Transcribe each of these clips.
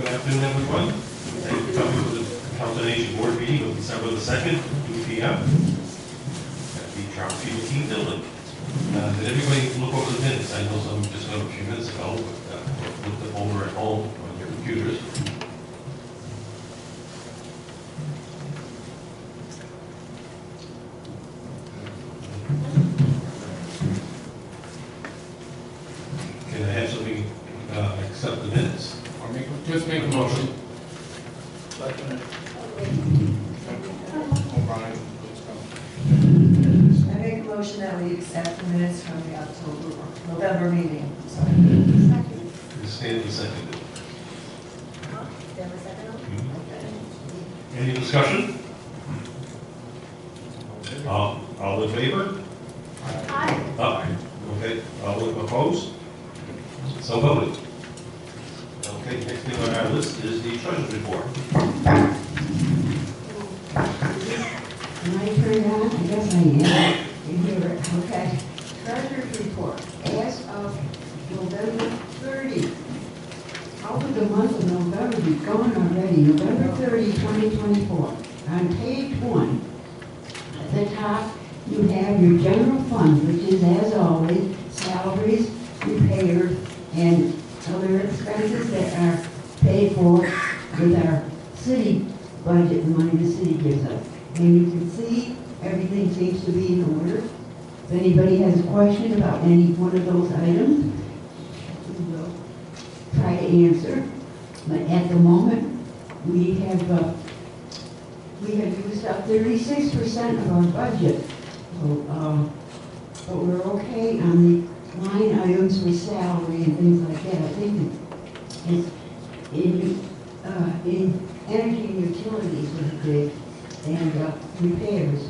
afternoon, everyone. Thank you for coming to the Council on Aging Board meeting of December the 2nd, 2 p.m. at the Charles Street Team Building. Did everybody look over the minutes? I know some just got a few minutes ago, but looked them over at home on your computers. Can I have somebody accept the minutes? Or just make a motion. O'Brien, let's go. I make a motion that we accept the minutes from the November meeting. Sorry. Second. Stanley seconded. Stanley second? Any discussion? All in favor? Aye. Aye. Okay, all opposed? So voted. Okay, next thing on our list is the treasurer's report. Am I turned on? I guess I am. You hear it? Okay. Treasurer's report. As of November 30. How would the month of November be gone already? November 30, 2024. On page 1, at the top, you have your general fund, which is, as always, salaries, repairs, and other expenses that are paid for with our city budget, the money the city gives us. And you can see everything seems to be in order. If anybody has a question about any one of those items, we will try to answer. But at the moment, we have used up 36% of our budget. So, but we're okay on the line items for salary and things like that. I think it's in energy and utilities was big, and repairs.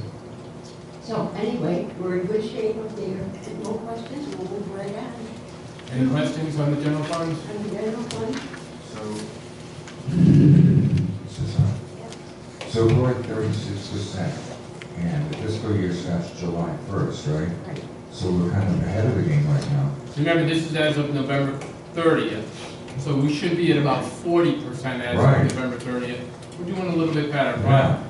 So anyway, we're in good shape up there. No questions, we'll move right on. Any questions on the general fund? On the general fund? So we're at 36%, and the fiscal year starts July 1st, right? Right. So we're kind of ahead of the game right now. Remember, this is as of November 30th, so we should be at about 40% as Right. of November 30th. We're doing a little bit better, Yeah. but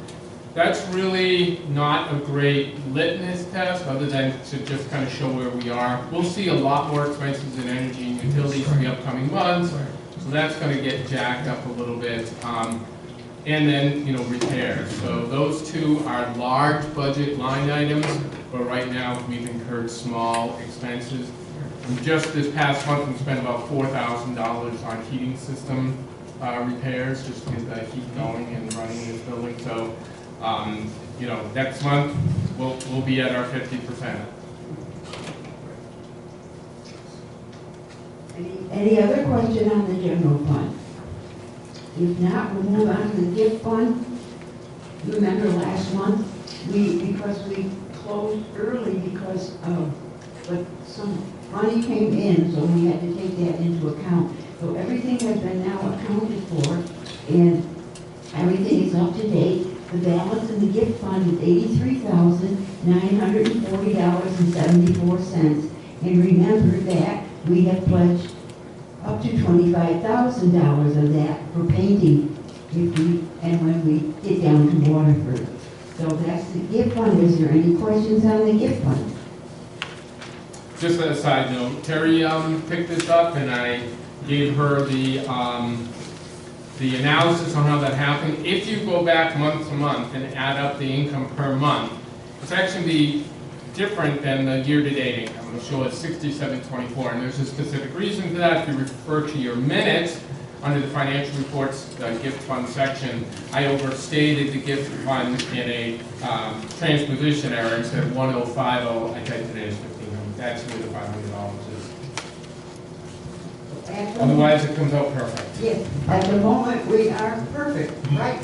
that's really not a great litmus test, other than to just kind of show where we are. We'll see a lot more expenses in energy and utilities in the upcoming months, so that's going to get jacked up a little bit. And then, repairs. So those two are large budget line items, but right now we've incurred small expenses. And just this past month, we spent about $4,000 on heating system repairs, just to get the heat going and running in this building. So, next month we'll be at our 50%. Any other question on the general fund? If not, we'll move on to the gift fund. You remember last month, because we closed early because of, but some money came in, so we had to take that into account. So everything has been now accounted for, and everything is up to date. The balance in the gift fund is $83,940.74. And remember that we have pledged up to $25,000 of that for painting and when we get down to Waterford. So that's the gift fund. Is there any questions on the gift fund? Just a side note, Terry picked this up, and I gave her the analysis on how that happened. If you go back month to month and add up the income per month, it's actually different than the year-to-date income. It'll show it 6724, and there's a specific reason for that. If you refer to your minutes under the financial reports, the gift fund section, I overstated the gift fund in a transposition error. Instead of 1050, I typed it in as 1500. That's where the $500 is. Otherwise, it comes out perfect. Yes, at the moment, we are perfect. Right.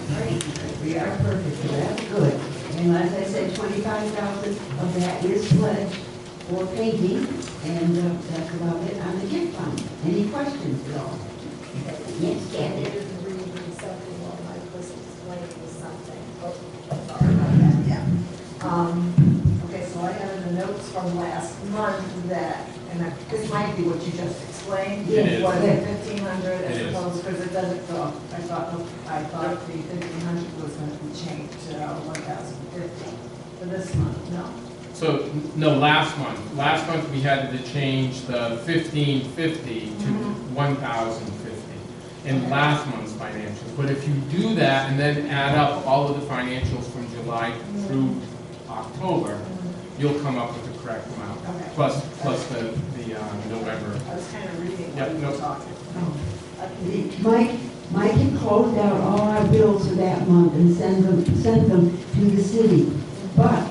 We are perfect, so that's good. And as I said, 25,000 of that is pledged for painting, and that's about it on the gift fund. Any questions at all? Yes, Kathy. Reading something while Mike was explaining something. Oh, sorry about that, yeah. Okay, so I have in the notes from last month that, and this might be what you just explained. explain? It is. Was it 1,500 It as is. opposed, because it doesn't go, I thought the 1,500 was going to be changed to 1,050 for this month, no? So, no, last month we had to change the 1,550 to 1,050 in Okay. last month's financials. But if you do that and then add up all of the financials from July through October, you'll come up with the correct amount, Okay. plus the November. I was kind of reading Yep, what you were no. talking. Mike had closed out all our bills for that month and sent them to the city. But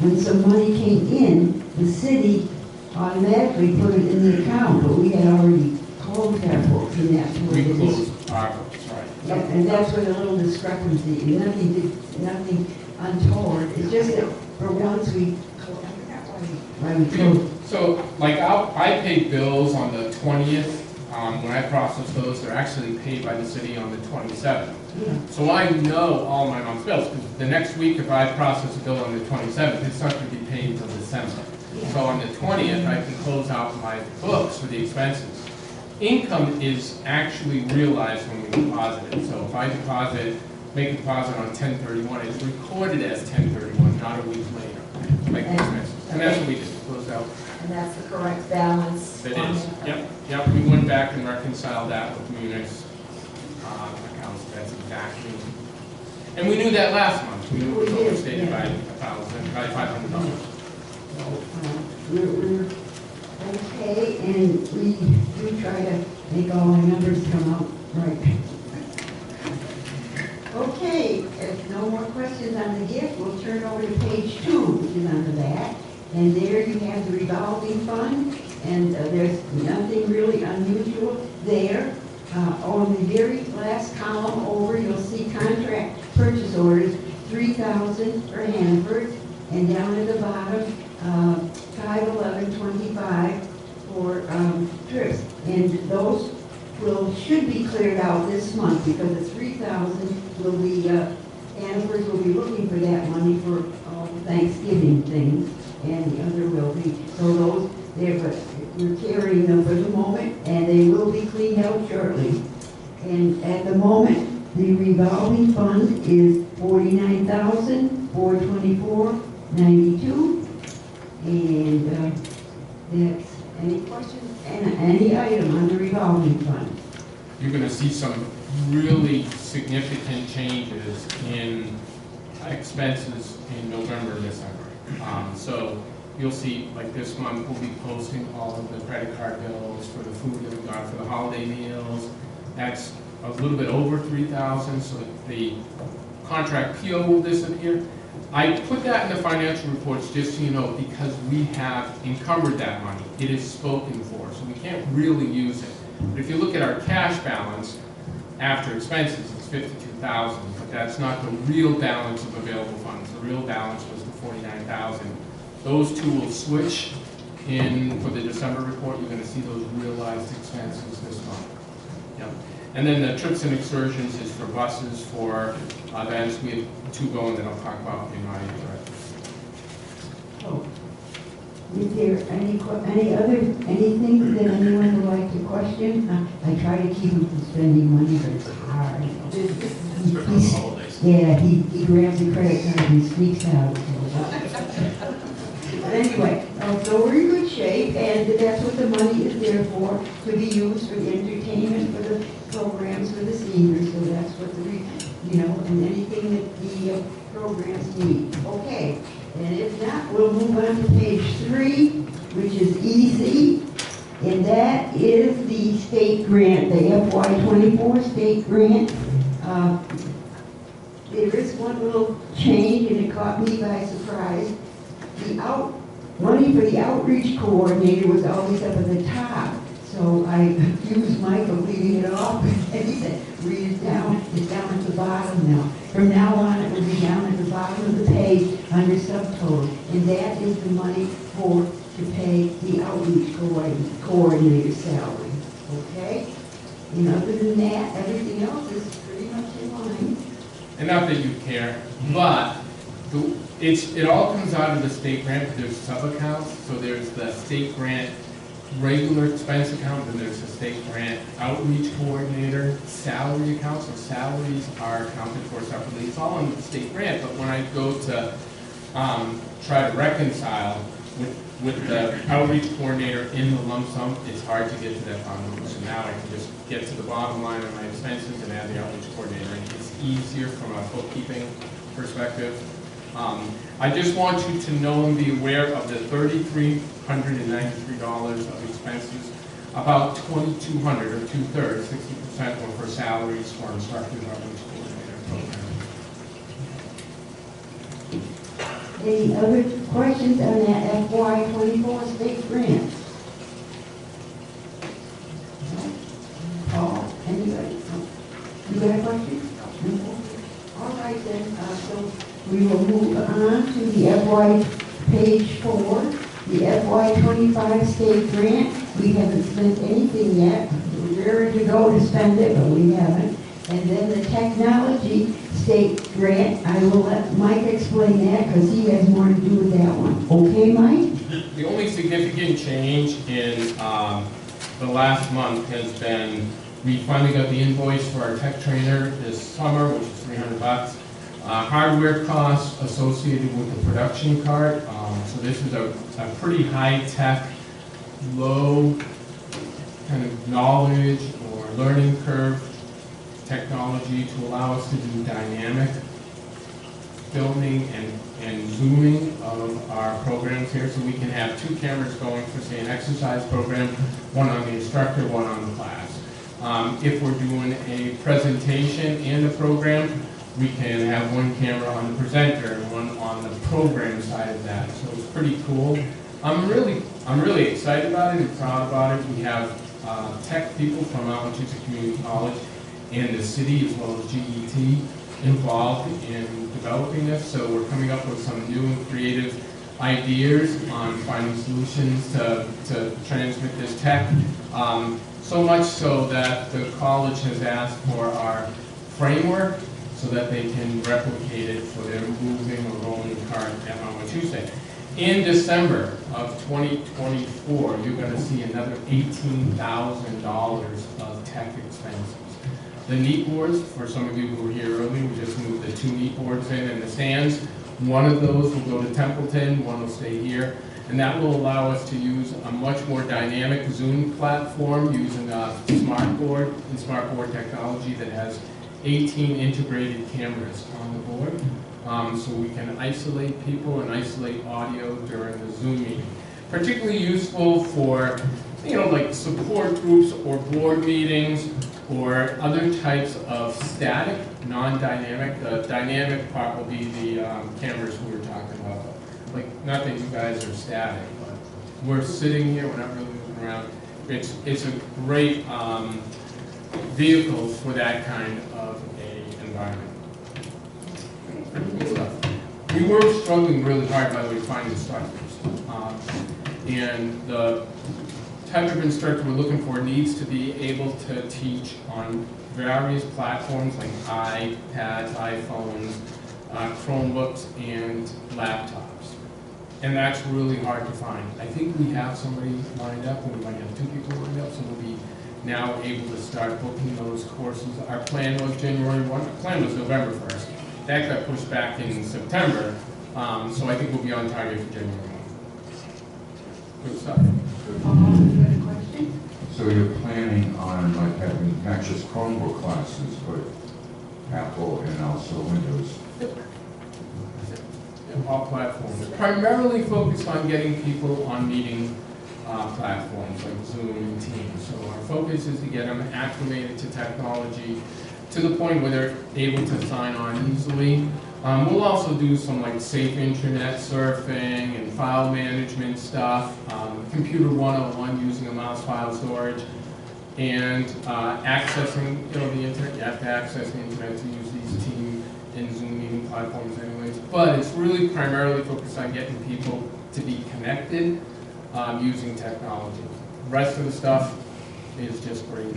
when some money came in, the city automatically put it in the account, but we had already closed our books and that's where We it is. closed our books, right. Yeah, and that's where the little discrepancy, and nothing untoward, it's just that for once we, why we closed. So, like, I pay bills on the 20th. When I process those, they're actually paid by the city on the 27th. Yeah. So I know all my month's bills, because the next week, if I process a bill on the 27th, it's not going to be paid until December. So on the 20th, I can close out my books for the expenses. Income is actually realized when we deposit it. So if I make a deposit on 10/31, it's recorded as 10/31, not a week later, like the expenses. And that's what we did, closed out. And that's the correct balance? It on is, the- yep, we went back and reconciled that with Munis accounts, that's exactly. And we knew that last month, we knew it was We did, overstated by yeah. by $500. We're okay, and we do try to make all our numbers come out right. Okay, if no more questions on the gift, we'll turn over to page 2, which is under that. And there you have the revolving fund, and there's nothing really unusual there. On the very last column over, you'll see contract purchase orders, 3,000 for Hanford, and down at the bottom, 5/11/25 for trips. And those should be cleared out this month, because the 3,000 will be, Hanford will be looking for that money for all the Thanksgiving things, and the other will be. So those, we're carrying them for the moment, and they will be cleaned out shortly. And at the moment, the revolving fund is $49,424.92. And that's, any questions? And any item on the revolving fund? You're gonna see some really significant changes in expenses in November and December. So you'll see, like this month, we'll be posting all of the credit card bills for the food that we got for the holiday meals. That's a little bit over 3,000, so the contract PO will disappear. I put that in the financial reports just so you know, because we have encumbered that money. It is spoken for, so we can't really use it. But if you look at our cash balance after expenses, it's 52,000, but that's not the real balance of available funds. The real balance was the 49,000. Those two will switch in for the December report. You're going to see those realized expenses this month. Yep. And then the trips and excursions is for buses for events. We have 2 going that I'll talk about in my Oh. Is there anything that anyone would like to question? I try to keep him from spending money, but it's hard. Especially on the holidays. Yeah, he grabs the credit card and sneaks out. But anyway, so we're in good shape, and that's what the money is there for, to be used for the entertainment, for the programs for the seniors, so that's what and anything that the programs need. Okay, and if not, we'll move on to page 3, which is easy, and that is the state grant, the FY24 state grant. There is one little change, and it caught me by surprise. The money for the outreach coordinator was always up at the top, so I accused Michael of leaving it off, and he said, read it down, it's down at the bottom now. From now on, it will be down at the bottom of the page under subtotal, and that is the money to pay the outreach coordinator salary, okay? And other than that, everything else is pretty much in line. And not that you care, but it all comes out of the state grant, but there's sub-accounts. So there's the state grant regular expense account, then there's a state grant outreach coordinator, salary account, so salaries are accounted for separately. It's all in the state grant, but when I go to try to reconcile with the outreach coordinator in the lump sum, it's hard to get to that final number. So now I can just get to the bottom line of my expenses and add the outreach coordinator. And it's easier from a bookkeeping perspective. I just want you to know and be aware of the $3,393 of expenses. About $2,200 or 2/3, 60% were for salaries for instructors, outreach coordinator program. Any other questions on that FY24 state grant? Paul, anybody? You got a question? No? All right then, so we will move on to the FY page 4, the FY25 state grant. We haven't spent anything yet. We're ready to go to spend it, but we haven't. And then the technology state grant, I will let Mike explain that because he has more to do with that one. Okay, Mike? The only significant change in the last month has been we finally got the invoice for our tech trainer this summer, which is $300. Hardware costs associated with the production cart. So this is a pretty high-tech, low kind of knowledge or learning curve technology to allow us to do dynamic filming and zooming of our programs here, so we can have 2 cameras going for, say, an exercise program, one on the instructor, one on the class. If we're doing a presentation and a program, we can have 1 camera on the presenter and 1 on the program side of that. So it's pretty cool. I'm really excited about it and proud about it. We have tech people from Massachusetts Community College and the city, as well as GET, involved in developing this. So we're coming up with some new and creative ideas on finding solutions to transmit this tech. So much so that the college has asked for our framework so that they can replicate it for their moving or rolling cart at Mount Tuesday. In December of 2024, you're going to see another $18,000 of tech expenses. The neat boards, for some of you who were here early, we just moved the 2 neat boards in the stands. One of those will go to Templeton, one will stay here. And that will allow us to use a much more dynamic Zoom platform using a smartboard and smartboard technology that has 18 integrated cameras on the board. So we can isolate people and isolate audio during the Zoom meeting. Particularly useful for, like support groups or board meetings or other types of static, non-dynamic. The dynamic part will be the cameras we were talking about. Like, not that you guys are static, but we're sitting here, we're not really moving around. It's a great vehicle for that kind of a environment. We were struggling really hard, by the way, to find instructors. And the type of instructor we're looking for needs to be able to teach on various platforms like iPads, iPhones, Chromebooks, and laptops. And that's really hard to find. I think we have somebody lined up, and we might have 2 people lined up, so we'll be now able to start booking those courses. Our plan was January 1, our plan was November 1st. That got pushed back in September, so I think we'll be on target for January 1. Good stuff. So you're planning on like having not just Chromebook classes, but Apple and also Windows? All platforms. Primarily focused on getting people on meeting platforms like Zoom and Teams. So our focus is to get them acclimated to technology to the point where they're able to sign on easily. We'll also do some like safe internet surfing and file management stuff, Computer 101 using a mouse file storage, and accessing the internet. You have to access the internet to use these Team and Zoom meeting platforms anyways. But it's really primarily focused on getting people to be connected using technology. The rest of the stuff is just great.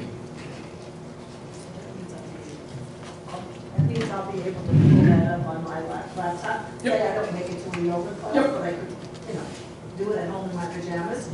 That means I'll be able to pull that up on my laptop. Yep. Say I don't make it to the overclass, Yep. but I could, do do it at home in my pajamas.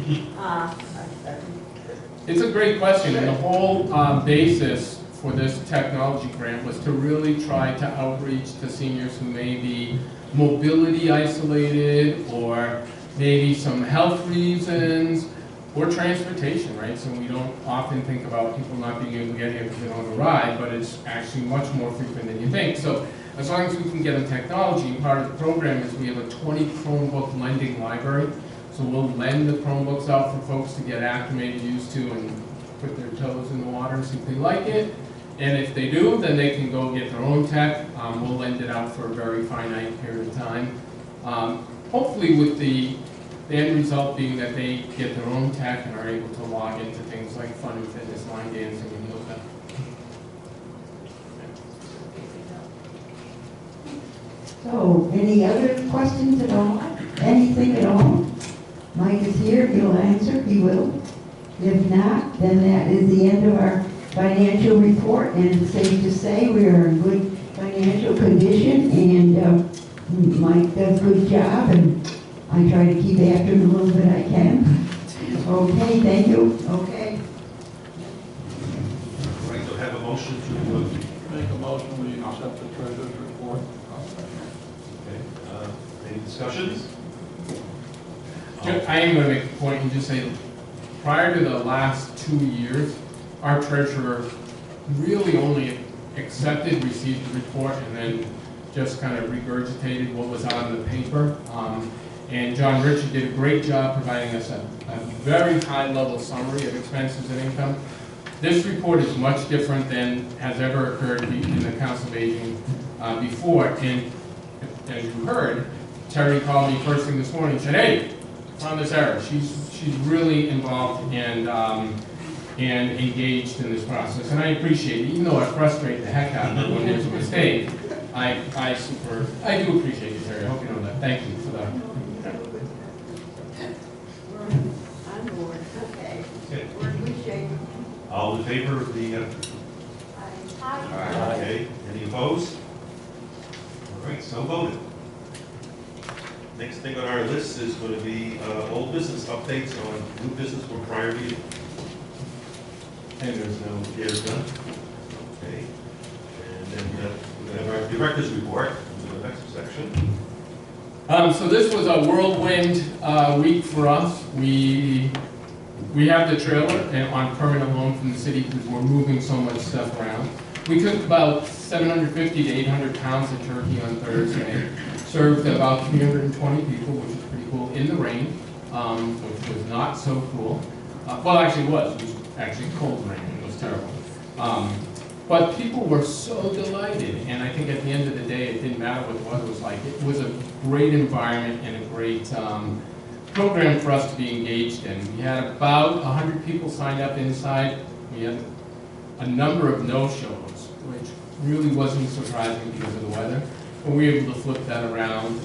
It's a great question, and the whole basis for this technology grant was to really try to outreach to seniors who may be mobility isolated, or maybe some health reasons, or transportation, right? So we don't often think about people not being able to get here because they don't have a ride, but it's actually much more frequent than you think. So as long as we can get them technology, part of the program is we have a 20 Chromebook lending library. So we'll lend the Chromebooks out for folks to get acclimated, used to, and put their toes in the water and see if they like it. And if they do, then they can go get their own tech. We'll lend it out for a very finite period of time. Hopefully with the end result being that they get their own tech and are able to log into things like fun and fitness, line dancing, and yoga. So, any other questions at all? Anything at all? Mike is here, he'll answer, he will. If not, then that is the end of our financial report, and it's safe to say we are in good financial condition, and Mike does a good job, and I try to keep after him a little bit I can. Okay, thank you. Okay. All right, so have a motion to, Make a motion, we accept the treasurer's report. okay, any discussions? I am going to make a point and just say, prior to the last 2 years, our treasurer really only accepted, received the report, and then just kind of regurgitated what was on the paper. And John Richard did a great job providing us a very high-level summary of expenses and income. This report is much different than has ever occurred in the Council of Aging before. And as you heard, Terry called me first thing this morning and said, "Hey, found this error." She's really involved and engaged in this process, and I appreciate it. Even though I frustrate the heck out of her when there's a mistake, I do appreciate it, Terry. I hope you know that. Thank you for that. We're on board, okay. Okay. We're in good shape. All in favor of the, Aye. okay, any opposed? All right, so voted. Next thing on our list is going to be old business updates on new business or prior meeting. And there's no, there's none. Okay. And then we're going to have our director's report in the next section. So this was a whirlwind week for us. We have the trailer on permanent loan from the city because we're moving so much stuff around. We cooked about 750 to 800 pounds of turkey on Thursday. Served about 320 people, which was pretty cool, in the rain, which was not so cool. Well, actually it was. It was actually cold rain. It was terrible. But people were so delighted, and I think at the end of the day, it didn't matter what the weather was like. It was a great environment and a great program for us to be engaged in. We had about 100 people signed up inside. We had a number of no-shows, which really wasn't surprising because of the weather. But we were able to flip that around.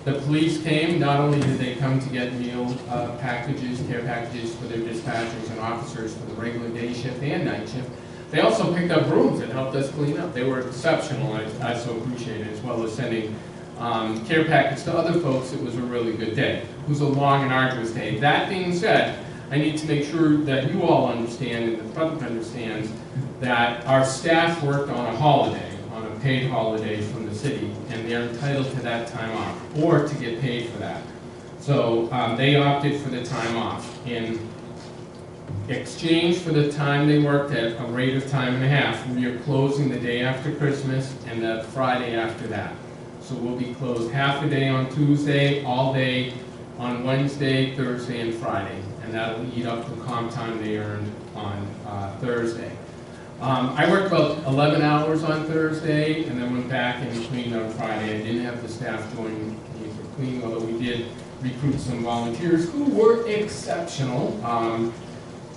The police came. Not only did they come to get meal packages, care packages for their dispatchers and officers for the regular day shift and night shift, they also picked up brooms and helped us clean up. They were exceptional. I so appreciate it, as well as sending care packets to other folks. It was a really good day. It was a long and arduous day. That being said, I need to make sure that you all understand and the public understands that our staff worked on a holiday, on a paid holiday from the city, and they're entitled to that time off, or to get paid for that. So they opted for the time off. In exchange for the time they worked at a rate of time and a half, we are closing the day after Christmas and the Friday after that. So we'll be closed half a day on Tuesday, all day on Wednesday, Thursday, and Friday. And that'll eat up the comp time they earned on Thursday. I worked about 11 hours on Thursday and then went back and cleaned on Friday. I didn't have the staff join me for cleaning, although we did recruit some volunteers who were exceptional.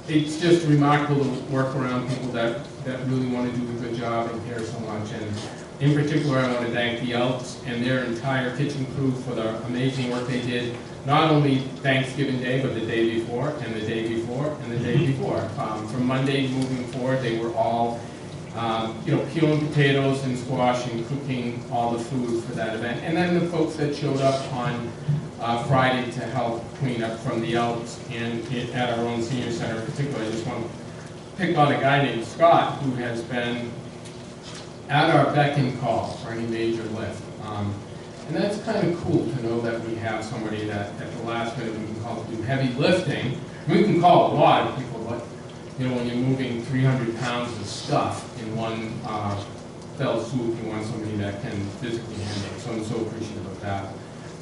It's just remarkable to work around people that really want to do a good job and care so much. And in particular, I want to thank the Elks and their entire kitchen crew for the amazing work they did, not only Thanksgiving Day, but the day before, and the day before, and the day before. From Monday moving forward, they were all, peeling potatoes and squash and cooking all the food for that event. And then the folks that showed up on Friday to help clean up from the Elks and at our own senior center in particular. I just want to pick on a guy named Scott who has been at our beck and call for any major lift. And that's kind of cool to know that we have somebody that at the last minute we can call to do heavy lifting. We can call a lot of people, but you know, when you're moving 300 pounds of stuff in one fell swoop, you want somebody that can physically handle it. So I'm so appreciative of that.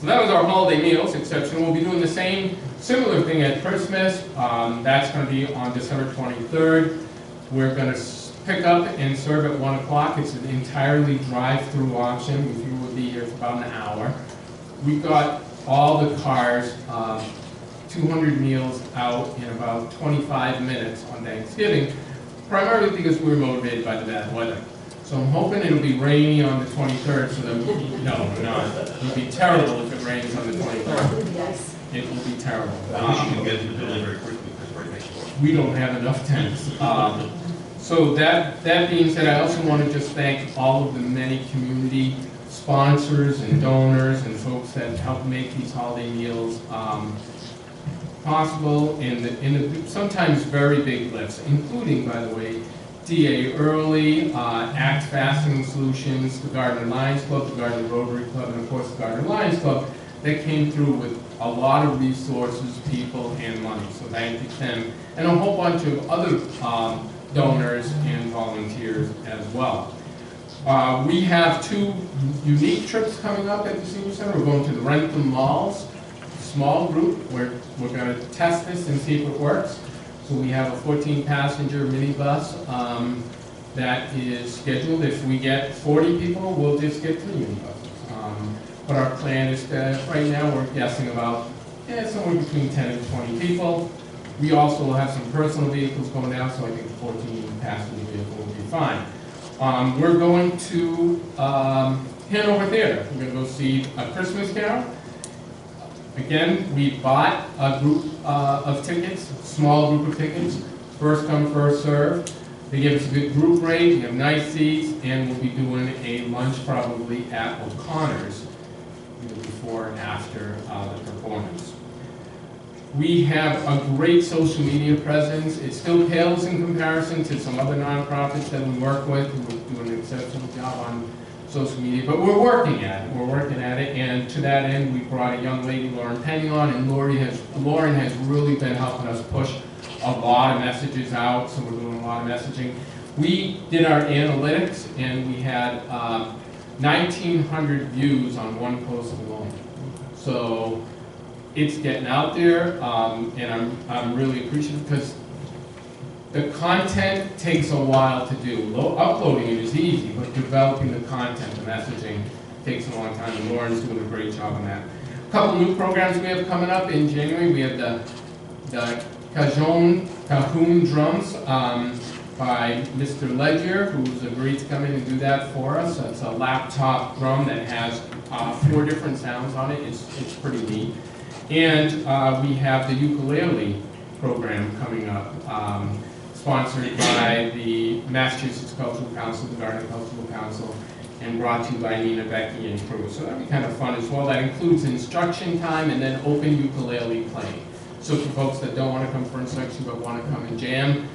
So that was our holiday meals exception. We'll be doing the same similar thing at Christmas. That's going to be on December 23rd. We're going to pick up and serve at 1 o'clock. It's an entirely drive-through option. We think we'll be here for about an hour. We got all the cars, 200 meals out in about 25 minutes on Thanksgiving, primarily because we were motivated by the bad weather. So I'm hoping it'll be rainy on the 23rd, so that no, we're not. It would be terrible if it rains on the 23rd. Yes. It will be terrible. I wish you could get to the building very quickly because we're right next door. We don't have enough tents. So that being said, I also want to just thank all of the many community sponsors and donors and folks that help make these holiday meals possible in the sometimes very big lifts, including, by the way, DA Early, Act Fasting Solutions, the Gardner Lions Club, the Gardner Rotary Club, and of course the Gardner Lions Club that came through with a lot of resources, people, and money. So thank you to them. And a whole bunch of other donors and volunteers as well. We have two unique trips coming up at the Senior Center. We're going to the Rentham Malls, small group. We're going to test this and see if it works. So we have a 14-passenger minibus that is scheduled. If we get 40 people, we'll just get 3 minibuses. But our plan is that right now we're guessing about somewhere between 10 and 20 people. We also will have some personal vehicles going out, so I think the 14-passenger vehicle will be fine. We're going to Hanover Theater. We're going to go see A Christmas Carol. Again, we bought a group of tickets, small group of tickets, first come, first serve. They give us a good group rate, we have nice seats, and we'll be doing a lunch probably at O'Connor's either before and after the performance. We have a great social media presence. It still pales in comparison to some other nonprofits that we work with who are doing an exceptional job on social media, but we're working at it. We're working at it, and to that end, we brought a young lady, Lauren Penny, on, and Lauren has really been helping us push a lot of messages out, so we're doing a lot of messaging. We did our analytics, and we had 1,900 views on one post alone. So it's getting out there, and I'm really appreciative because the content takes a while to do. Uploading it is easy, but developing the content, the messaging, takes a long time, and Lauren's doing a great job on that. A couple new programs we have coming up in January. We have the Cajon drums by Mr. Ledger, who's agreed to come in and do that for us. It's a laptop drum that has 4 different sounds on it. It's pretty neat. And we have the ukulele program coming up, sponsored by the Massachusetts Cultural Council, the Gardner Cultural Council, and brought to you by Nina, Becky, and crew. So that'll be kind of fun as well. That includes instruction time and then open ukulele playing. So for folks that don't want to come for instruction but want to come and jam,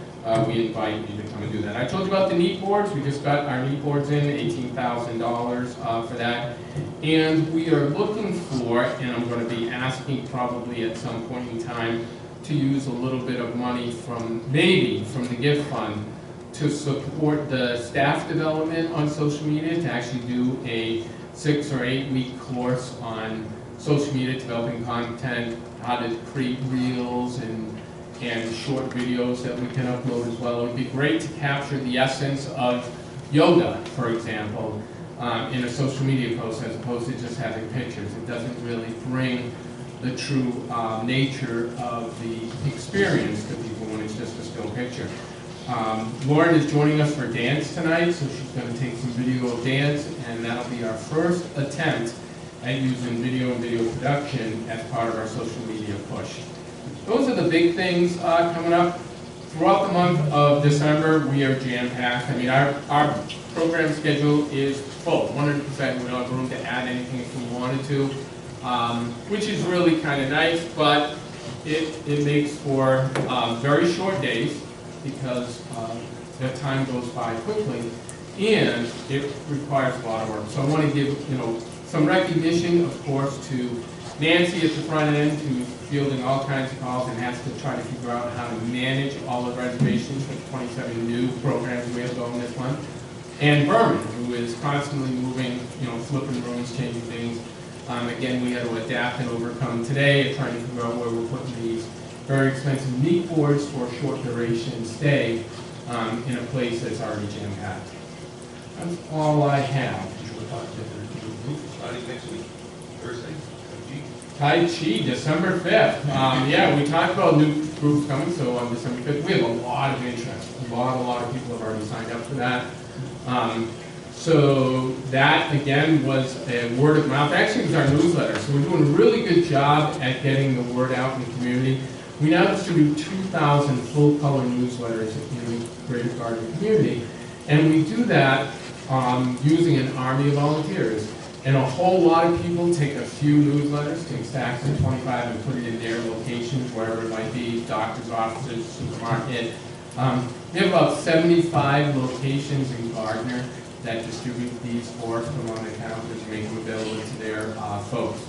we invite you to come and do that. I told you about the neat boards. We just got our neat boards in, $18,000 for that. And we are looking for, and I'm going to be asking probably at some point in time, to use a little bit of money from the gift fund to support the staff development on social media, to actually do a 6 or 8 week course on social media, developing content, how to create reels and short videos that we can upload as well. It would be great to capture the essence of yoga, for example, in a social media post as opposed to just having pictures. It doesn't really bring the true nature of the experience to people when it's just a still picture. Lauren is joining us for dance tonight, so she's going to take some video of dance, and that'll be our first attempt at using video and video production as part of our social media push. Those are the big things coming up. Throughout the month of December, we are jam-packed. I mean, our program schedule is full, 100%. We don't have room to add anything if we wanted to. which is really kind of nice, but it makes for very short days because the time goes by quickly, and it requires a lot of work. So I want to give some recognition, of course, to Nancy at the front end, who's fielding all kinds of calls and has to try to figure out how to manage all the reservations for the 27 new programs we have going this month. And Berman, who is constantly moving, flipping rooms, changing things. Again, we had to adapt and overcome today, trying to figure out where we're putting these very expensive meat boards for a short duration stay in a place that's already jam-packed. That's all I have. Starting next week, Thursday, Tai Chi, December 5th. Yeah, we talked about new groups coming, so on December 5th, we have a lot of interest. A lot of people have already signed up for that. So that, again, was a word of mouth. Actually, it was our newsletter. So we're doing a really good job at getting the word out in the community. We now distribute 2,000 full-color newsletters in the greater Gardner community. And we do that using an army of volunteers. And a whole lot of people take a few newsletters, take stacks of 25 and put it in their locations, wherever it might be, doctor's offices, supermarket. We have about 75 locations in Gardner that distribute these for us from on the counters and make them available to their folks.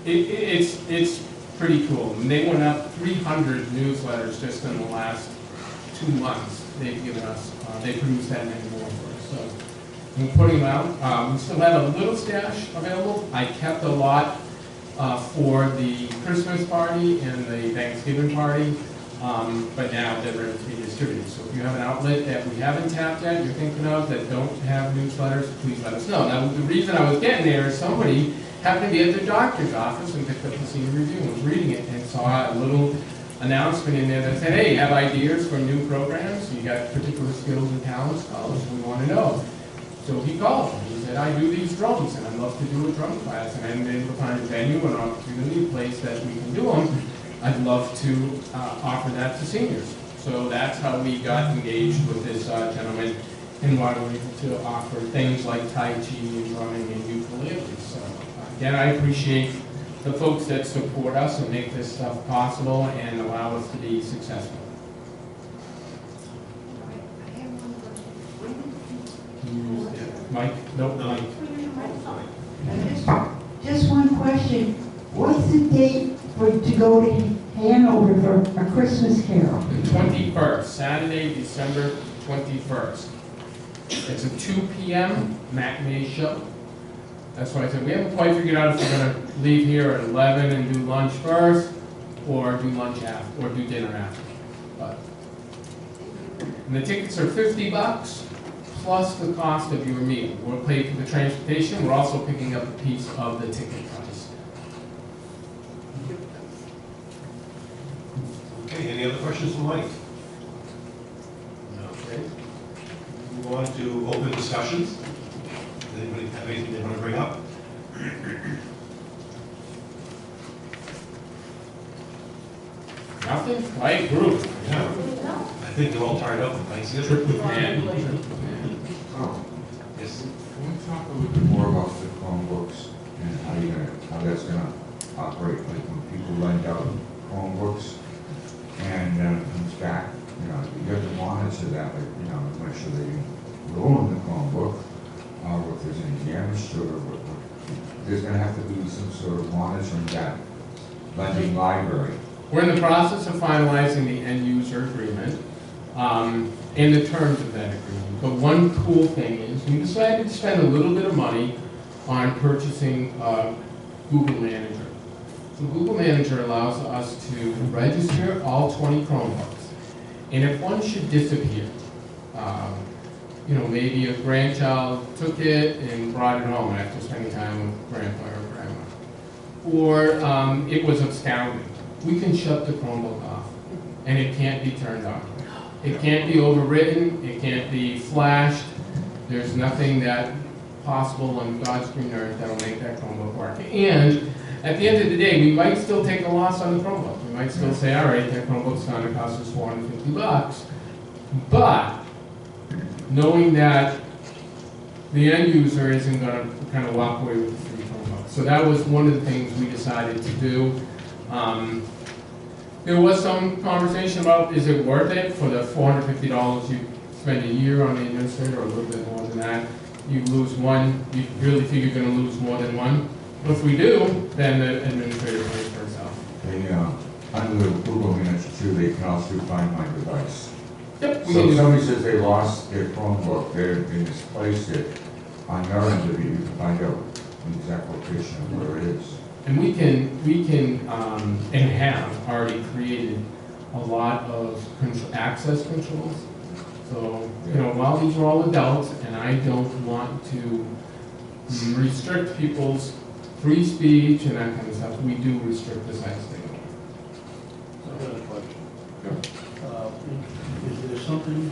It's pretty cool. And they went up 300 newsletters just in the last 2 months. They've given us, they produced that many more for us. So we're putting them out. We still have a little stash available. I kept a lot for the Christmas party and the Thanksgiving party. But now they're ready to be distributed. So if you have an outlet that we haven't tapped yet, you're thinking of, that don't have newsletters, please let us know. Now, the reason I was getting there is somebody happened to be at their doctor's office and picked up the senior review and was reading it and saw a little announcement in there that said, hey, you have ideas for new programs? You got particular skills and talents? College, we want to know. So he called me. He said, I do these drums, and I'd love to do a drum class, and I haven't been able to find a venue, an opportunity, a place that we can do them. I'd love to offer that to seniors. So that's how we got engaged with this gentleman, and why we're able to offer things like Tai Chi and drumming and ukulele. So again, I appreciate the folks that support us and make this stuff possible and allow us to be successful. Mike? Nope, Mike. Just one question. What's the date to go to Hanover for a Christmas carol? The 21st, Saturday, December 21st. It's a 2 p.m. matinee show. That's why I said we haven't quite figured out if we're going to leave here at 11 and do lunch first, or do lunch after, or do dinner after. But, and the tickets are $50 plus the cost of your meal. We'll pay for the transportation. We're also picking up a piece of the ticket price. Okay, any other questions from Mike? No. Okay. Move on to open discussions. Does anybody have anything they want to bring up? Nothing? Quiet group. Yeah. I think they're all tired up with Thanksgiving. Oh, Yes. can we talk a little bit more about the Chromebooks and how that's gonna operate? Like when people lend out Chromebooks and then it comes back, you have to monitor that, like, make sure they ruin the Chromebook, or if there's any damage to it, there's gonna have to be some sort of monitoring that lending library. We're in the process of finalizing the end user agreement and the terms of that agreement. But one cool thing is we decided to spend a little bit of money on purchasing Google Manager. So Google Manager allows us to register all 20 Chromebooks. And if one should disappear, maybe a grandchild took it and brought it home after spending time with grandpa or grandma, or it was absconding, we can shut the Chromebook off, and it can't be turned on. It can't be overwritten, it can't be flashed. There's nothing that possible on God's green earth that will make that Chromebook work. And at the end of the day, we might still take a loss on the Chromebook. We might still say, all right, that Chromebook's going to cost us $450, but knowing that the end user isn't going to kind of walk away with the free Chromebook. So that was one of the things we decided to do. There was some conversation about, is it worth it for the $450 you spend a year on the administrator, or a little bit more than that? You lose one, you really think you're gonna lose more than one? If we do, then the administrator pays for itself. They, under the Google minutes too, they can also find my device. Yep. we So can if do- somebody says they lost their Chromebook, they misplaced it, on your end of it, you can find out the exact location of where it is. And we can, and have already created a lot of access controls. So, you know, while these are all adults, and I don't want to restrict people's free speech and that kind of stuff, we do restrict the sites they go on. I got a question. Is there something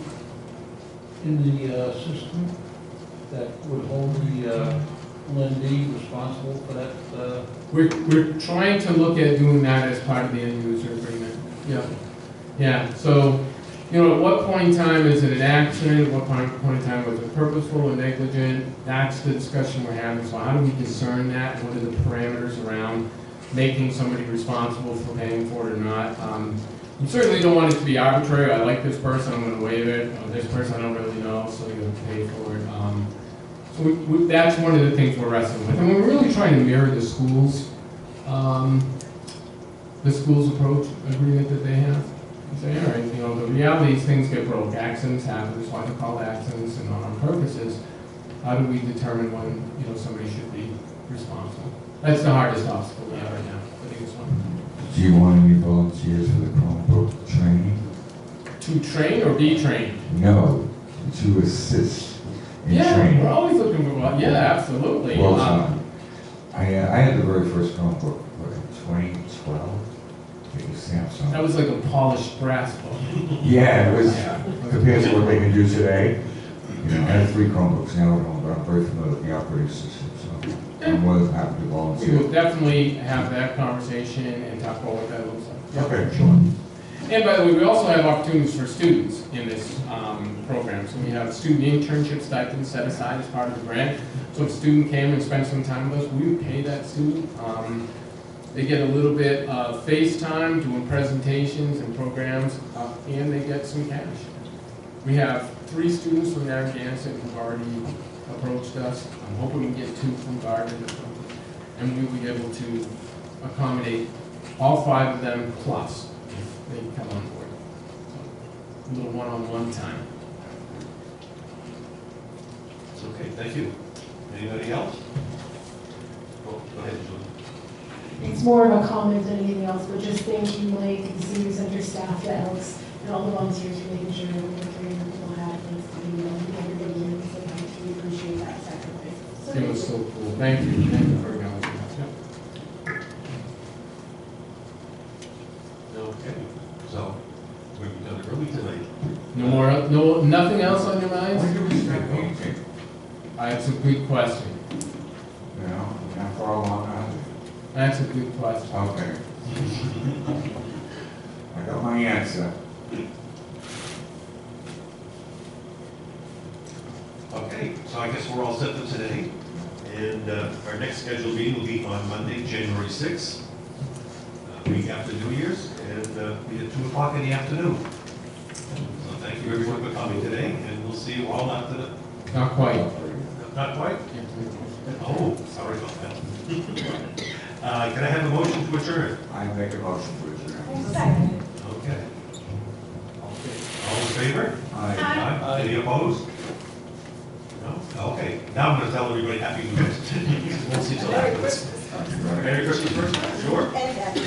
in the system that would hold the lendee responsible for that? We're trying to look at doing that as part of the end user agreement. Yeah. Yeah, so, you know, at what point in time is it an accident? At what point in time was it purposeful or negligent? That's the discussion we're having. So how do we discern that? What are the parameters around making somebody responsible for paying for it or not? You certainly don't want it to be arbitrary. I like this person, I'm gonna waive it. This person I don't really know, so you're gonna pay for it. So that's one of the things we're wrestling with. And we're really trying to mirror the schools' approach agreement that they have. You say, all right, you know, the reality is things get broke, accidents happen, that's why they're called accidents and not on purposes. How do we determine when, you know, somebody should be responsible? That's the hardest obstacle we have right now, I think it's one. Do you want any volunteers for the Chromebook training? To train or be trained? No, to assist in Yeah, training. we're always looking for, yeah, absolutely. Well done. I had the very first Chromebook, what, in 2012? It was Samsung. That was like a polished brass book. Yeah, it was, Yeah. compared to what they can do today. You know, I have 3 Chromebooks now at home, but I'm very familiar with the operating system, so I'm more than happy to We volunteer. will definitely have that conversation and talk about what that looks like. Okay. Sure. And by the way, we also have opportunities for students in this program. So we have student internship stipends set aside as part of the grant. So if a student came and spent some time with us, we would pay that student. They get a little bit of face time doing presentations and programs, and they get some cash. We have 3 students from Narragansett who've already approached us. I'm hoping we can get 2 from Gardner, and we'll be able to accommodate all 5 of them plus if they come on board. So, a little one-on-one time. It's okay, thank you. Anybody else? Go ahead, Julie. It's more of a comment than anything else, but just thank you, Mike, the senior center staff, the Elks, and all the volunteers for making sure that we're carrying people had Thanksgiving, and everybody here, so much. We appreciate that sacrifice. So It was so cool. Thank you for acknowledging that. Yeah. Okay, so we're done early tonight. Nothing else on your minds? When do we start painting? That's a good question. You know, not far along, That's a good question. Okay. I got my answer. Okay, so I guess we're all set for today. And our next scheduled meeting will be on Monday, January 6th, week after New Year's, and be at 2 o'clock in the afternoon. So thank you everyone for coming today, and we'll see you all after the, Not quite. not quite? Oh, sorry about that. Can I have a motion to adjourn? I make a motion to adjourn. Second. Okay. All in favor? Aye. Any opposed? No? Okay, now I'm gonna tell everybody Happy New Year. We'll see till Merry afterwards. Christmas. Merry Christmas first? Sure. And happy.